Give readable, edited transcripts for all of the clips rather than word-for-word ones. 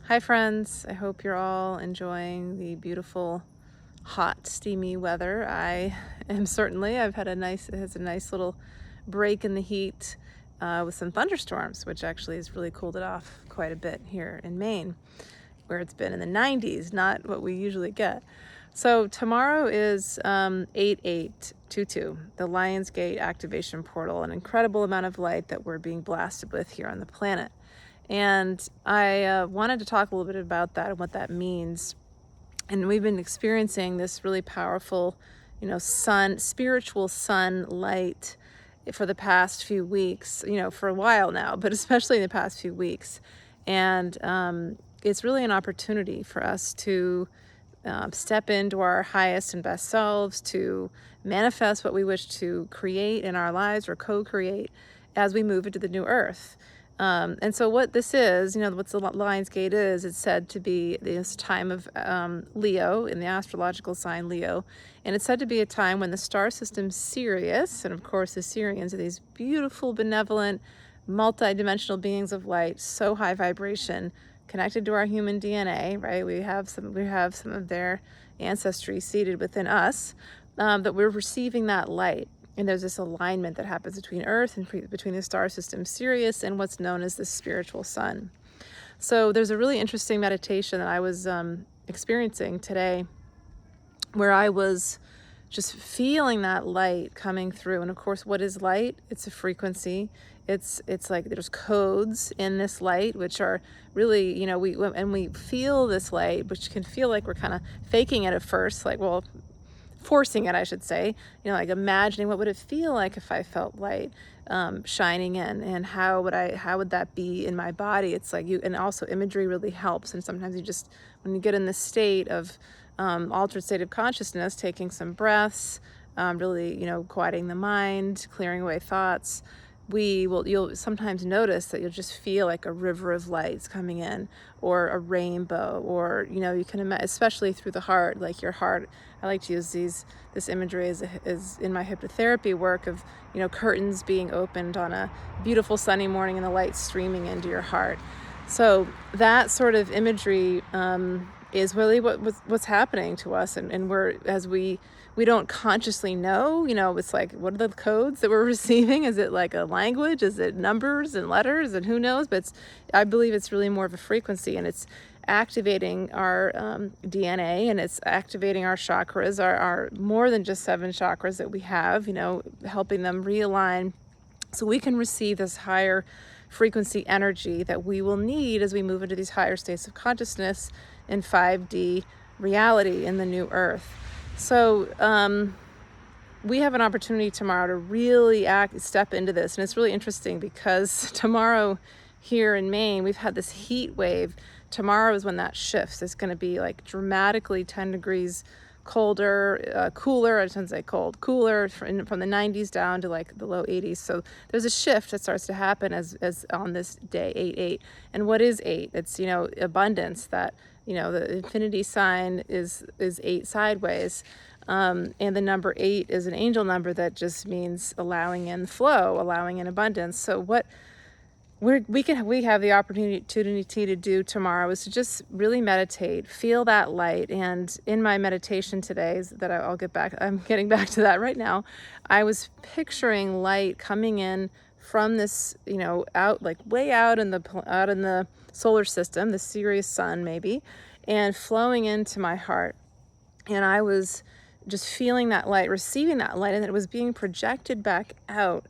Hi friends, I hope you're all enjoying the beautiful, hot, steamy weather. I am certainly. It has a nice little break in the heat with some thunderstorms, which actually has really cooled it off quite a bit here in Maine, where it's been in the 90s, not what we usually get. So tomorrow is 8822, the Lionsgate activation portal, an incredible amount of light that we're being blasted with here on the planet. And I wanted to talk a little bit about that and what that means. And we've been experiencing this really powerful, spiritual sun light for the past few weeks, for a while now, but especially in the past few weeks. And it's really an opportunity for us to step into our highest and best selves, to manifest what we wish to create in our lives or co-create as we move into the new earth. And so what this is, what the Lionsgate is, it's said to be this time of Leo, in the astrological sign Leo. And it's said to be a time when the star system Sirius, and of course the Sirians are these beautiful, benevolent, multi-dimensional beings of light, so high vibration, connected to our human DNA, right? We have some of their ancestry seated within us, that we're receiving that light. And there's this alignment that happens between Earth and between the star system Sirius and what's known as the spiritual sun. So there's a really interesting meditation that I was experiencing today, where I was just feeling that light coming through. And of course, what is light? It's a frequency. It's like there's codes in this light, which are really, we feel this light, which can feel like we're kind of faking it at first, like, well, forcing it, I should say, like imagining what would it feel like if I felt light shining in, and how would that be in my body? It's like and also imagery really helps. And sometimes when you get in this state of altered state of consciousness, taking some breaths, really, quieting the mind, clearing away thoughts, you'll sometimes notice that you'll just feel like a river of lights coming in, or a rainbow, or you can imagine, especially through the heart, like your heart. I like to use this imagery is in my hypnotherapy work of curtains being opened on a beautiful sunny morning and the light streaming into your heart. So that sort of imagery is really what's happening to us, and we don't consciously know, it's like, what are the codes that we're receiving? Is it like a language? Is it numbers and letters? And who knows? But I believe it's really more of a frequency, and it's activating our DNA, and it's activating our chakras, our more than just 7 chakras that we have, helping them realign so we can receive this higher frequency energy that we will need as we move into these higher states of consciousness in 5D reality in the new earth. So we have an opportunity tomorrow to really step into this. And it's really interesting because tomorrow here in Maine, we've had this heat wave. Tomorrow is when that shifts. It's going to be like dramatically 10 degrees colder, cooler, I shouldn't say cold, cooler from the 90s down to like the low 80s. So there's a shift that starts to happen as on this day, 8-8. And what is 8? It's, abundance, that, the infinity sign is 8 sideways. And the number 8 is an angel number that just means allowing in flow, allowing in abundance. So what we have the opportunity to do tomorrow is to just really meditate, feel that light. And in my meditation today, I'm getting back to that right now, I was picturing light coming in from this, out, like way out in the solar system, the Sirius sun maybe, and flowing into my heart. And I was just feeling that light, receiving that light, and it was being projected back out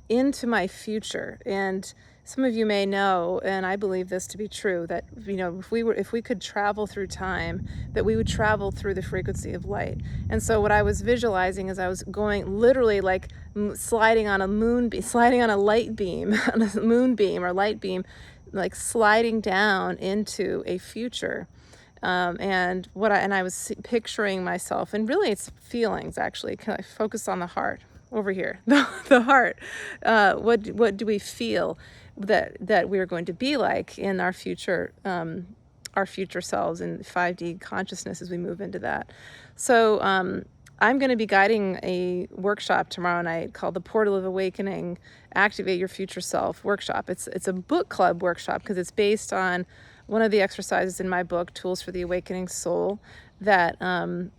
into my future. And some of you may know, and I believe this to be true, that if we could travel through time, that we would travel through the frequency of light. And so what I was visualizing is I was going literally like sliding on a light beam, on a moonbeam or light beam, like sliding down into a future. And I was picturing myself, and really it's feelings actually. Can I focus on the heart over here? The heart. What do we feel that we're going to be like in our future selves in 5D consciousness as we move into that? So I'm going to be guiding a workshop tomorrow night called the Portal of Awakening, Activate Your Future Self workshop. It's a book club workshop because it's based on one of the exercises in my book, Tools for the Awakening Soul, that,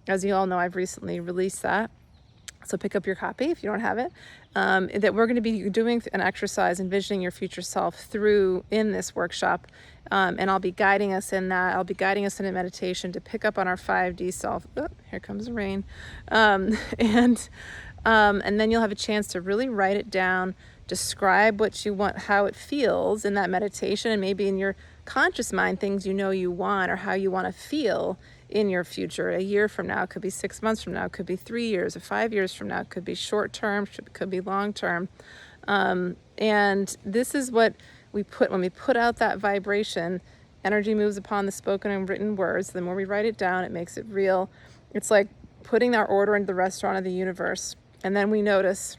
as you all know, I've recently released that. So pick up your copy if you don't have it. That we're going to be doing an exercise, envisioning your future self in this workshop. And I'll be guiding us in that. I'll be guiding us in a meditation to pick up on our 5D self. Oh, here comes the rain. And then you'll have a chance to really write it down, describe what you want, how it feels in that meditation, and maybe in your conscious mind, things you know you want or how you want to feel in your future. A year from now, it could be 6 months from now, it could be 3 years or 5 years from now, it could be short term, could be long term. And this is what we put, when we put out that vibration, energy moves upon the spoken and written words. The more we write it down, it makes it real. It's like putting our order into the restaurant of the universe. And then we notice,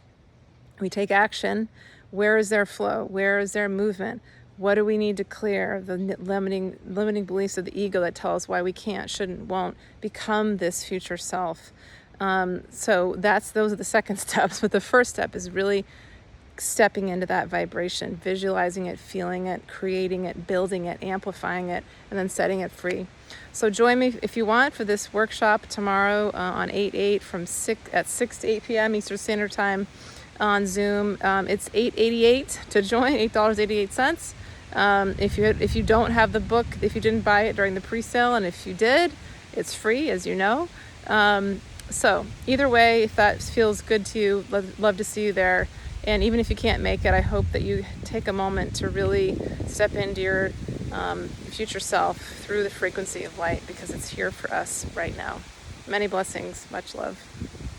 we take action. Where is there flow? Where is there movement? What do we need to clear? The limiting beliefs of the ego that tell us why we can't, shouldn't, won't become this future self. So those are the second steps. But the first step is really stepping into that vibration, visualizing it, feeling it, creating it, building it, amplifying it, and then setting it free. So join me if you want for this workshop tomorrow on 8/8 at 6 to 8 p.m. Eastern Standard Time on Zoom. It's $8.88 to join, $8.88. If you don't have the book, if you didn't buy it during the pre-sale, and if you did, it's free, as you know. So either way, if that feels good to you, love to see you there. And even if you can't make it, I hope that you take a moment to really step into your future self through the frequency of light, because it's here for us right now. Many blessings, much love.